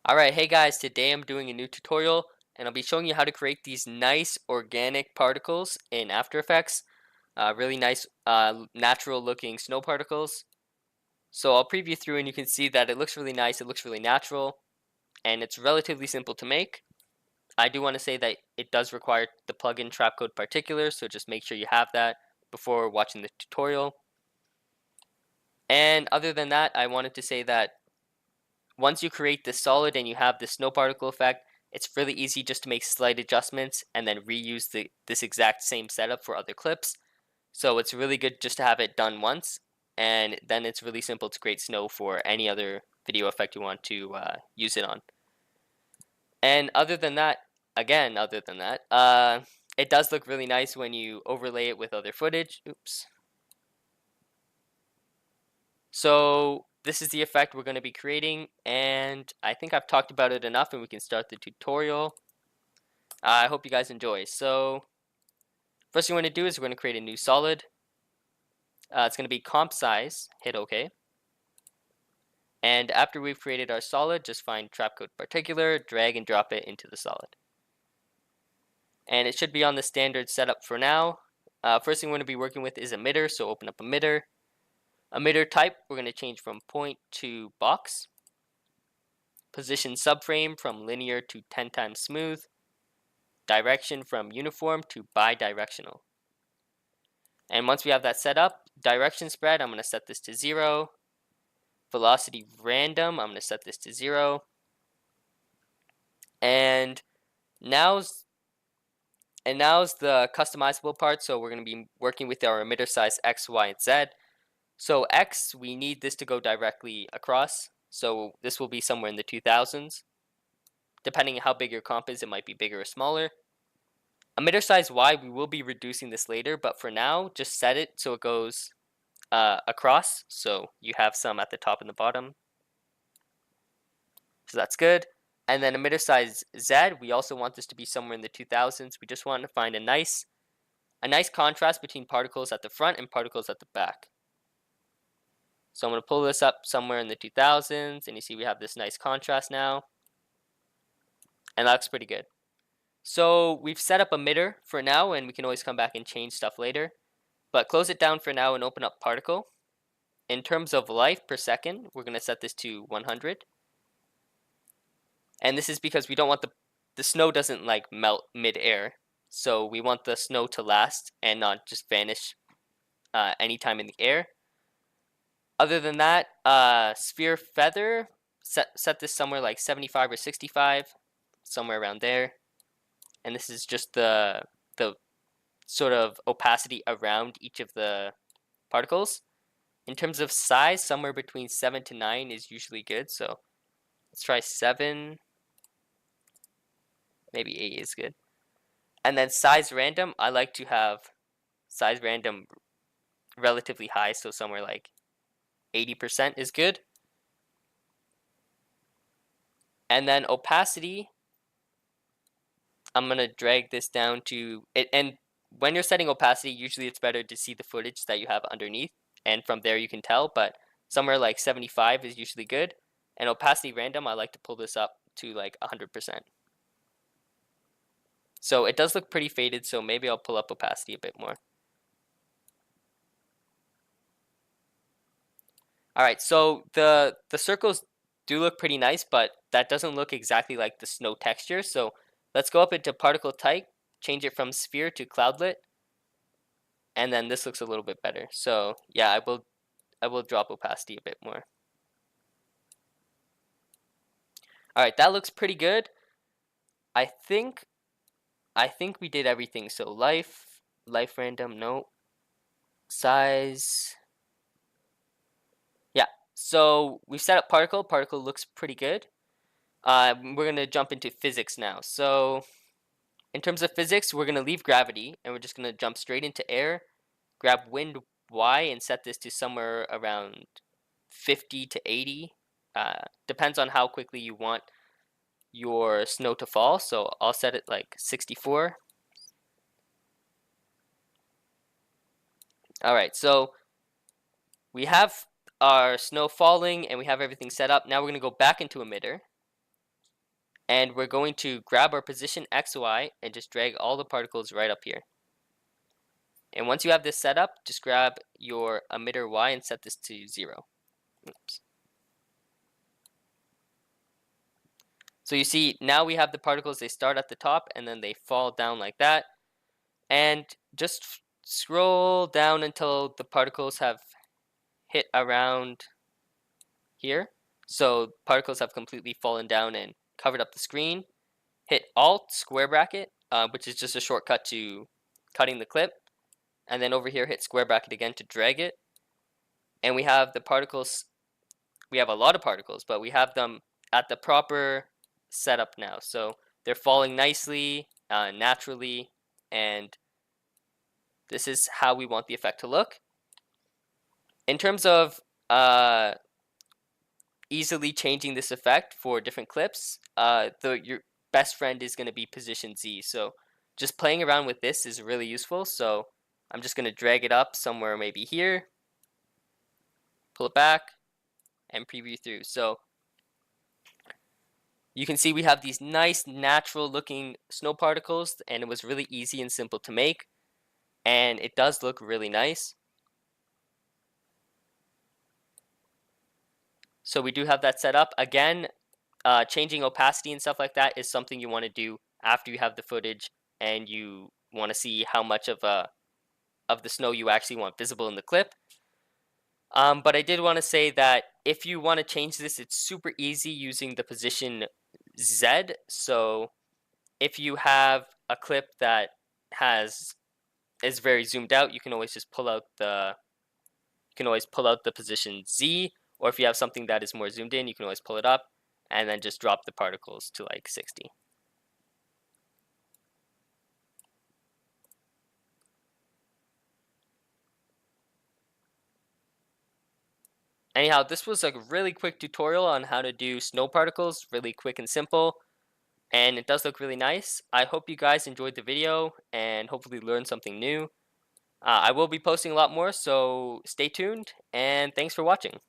Alright, hey guys, today I'm doing a new tutorial and I'll be showing you how to create these nice organic particles in After Effects. Really nice natural looking snow particles. So I'll preview through and you can see that it looks really nice, it looks really natural, and it's relatively simple to make. I do want to say that it does require the plugin Trapcode Particulars, so just make sure you have that before watching the tutorial. And other than that, I wanted to say that once you create this solid and you have the snow particle effect, it's really easy just to make slight adjustments and then reuse this exact same setup for other clips. So it's really good just to have it done once, and then it's really simple to create snow for any other video effect you want to use it on. And other than that, it does look really nice when you overlay it with other footage. Oops. So this is the effect we're going to be creating, and I think I've talked about it enough and we can start the tutorial. I hope you guys enjoy. So first thing we're going to do is we're going to create a new solid. It's going to be comp size, hit OK. And after we've created our solid, just find Trapcode Particular, drag and drop it into the solid. And it should be on the standard setup for now. First thing we're going to be working with is emitter, so open up emitter. Emitter type, we're going to change from point to box. Position subframe from linear to 10 times smooth. Direction from uniform to bidirectional. And once we have that set up, direction spread, I'm going to set this to 0. Velocity random, I'm going to set this to 0. And now's the customizable part. So we're going to be working with our emitter size X, Y, and Z. So X, we need this to go directly across. So this will be somewhere in the 2000s. Depending on how big your comp is, it might be bigger or smaller. Emitter size Y, we will be reducing this later, but for now, just set it so it goes across. So you have some at the top and the bottom. So that's good. And then emitter size Z, we also want this to be somewhere in the 2000s. We just want to find a nice contrast between particles at the front and particles at the back. So I'm going to pull this up somewhere in the 2000s, and you see we have this nice contrast now. And that looks pretty good. So we've set up emitter for now, and we can always come back and change stuff later. But close it down for now and open up particle. In terms of life per second, we're going to set this to 100. And this is because we don't want the snow doesn't like melt mid-air. So we want the snow to last and not just vanish anytime in the air. Other than that, sphere feather, set this somewhere like 75 or 65, somewhere around there. And this is just the sort of opacity around each of the particles. In terms of size, somewhere between 7 to 9 is usually good. So let's try 7. Maybe 8 is good. And then size random, I like to have size random relatively high. So somewhere like 80% is good. And then opacity, I'm going to drag this down to it. And when you're setting opacity, usually it's better to see the footage that you have underneath. And from there you can tell, but somewhere like 75 is usually good. And opacity random, I like to pull this up to like 100%. So it does look pretty faded, so maybe I'll pull up opacity a bit more. Alright, so the circles do look pretty nice, but that doesn't look exactly like the snow texture. So let's go up into particle type, change it from sphere to cloudlet, and then this looks a little bit better. So yeah, I will drop opacity a bit more. Alright, that looks pretty good. I think we did everything. So life random, no. Size. Yeah, so we've set up particle. Particle looks pretty good. We're going to jump into physics now. So in terms of physics, we're going to leave gravity, and we're just going to jump straight into air, grab wind Y, and set this to somewhere around 50 to 80. Depends on how quickly you want your snow to fall. So I'll set it like 64. All right, so we have our snow falling and we have everything set up. Now we're going to go back into emitter. And we're going to grab our position X, Y, and just drag all the particles right up here. And once you have this set up, just grab your emitter Y and set this to 0. Oops. So you see, now we have the particles, they start at the top and then they fall down like that. And just scroll down until the particles have hit around here. So particles have completely fallen down and covered up the screen. Hit Alt, square bracket, which is just a shortcut to cutting the clip. And then over here, hit square bracket again to drag it. And we have the particles, we have a lot of particles, but we have them at the proper setup now. So they're falling nicely, naturally, and this is how we want the effect to look. In terms of easily changing this effect for different clips, your best friend is going to be position Z. So just playing around with this is really useful. So I'm just going to drag it up somewhere maybe here, pull it back, and preview through. So you can see we have these nice natural looking snow particles, and it was really easy and simple to make, and it does look really nice. So we do have that set up. Again, changing opacity and stuff like that is something you want to do after you have the footage and you want to see how much of the snow you actually want visible in the clip. But I did want to say that if you want to change this, it's super easy using the position Z. So if you have a clip that is very zoomed out, you can always just pull out the position Z. Or if you have something that is more zoomed in, you can always pull it up and then just drop the particles to like 60. Anyhow, this was a really quick tutorial on how to do snow particles, really quick and simple, and it does look really nice. I hope you guys enjoyed the video and hopefully learned something new. I will be posting a lot more, so stay tuned, and thanks for watching.